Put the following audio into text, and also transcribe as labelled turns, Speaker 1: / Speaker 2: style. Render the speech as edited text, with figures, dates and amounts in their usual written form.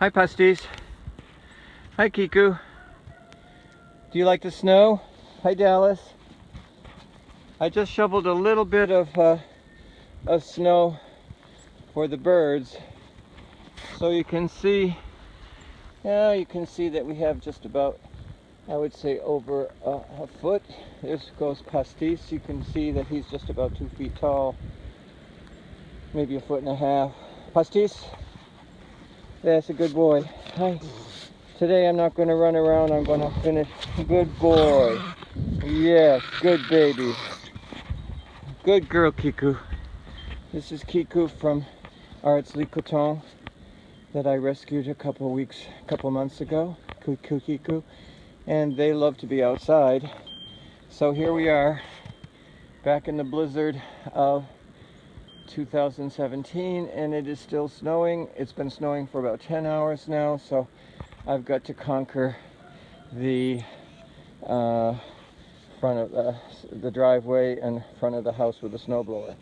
Speaker 1: Hi Pastis. Hi Kiku. Do you like the snow? Hi Dallas. I just shoveled a little bit of snow for the birds, so you can see. Yeah, you can see that we have just about, I would say, over a foot. There goes Pastis. You can see that he's just about 2 feet tall, maybe a foot and a half. Pastis. That's a good boy. Hi. Today I'm not going to run around, I'm going to finish. Good boy. Yes, good baby. Good girl, Kiku. This is Kiku from Cotons that I rescued a couple months ago. Kiku. And they love to be outside. So here we are, back in the blizzard of 2017, and it is still snowing. It's been snowing for about 10 hours now, so I've got to conquer the front of the driveway and front of the house with a snowblower.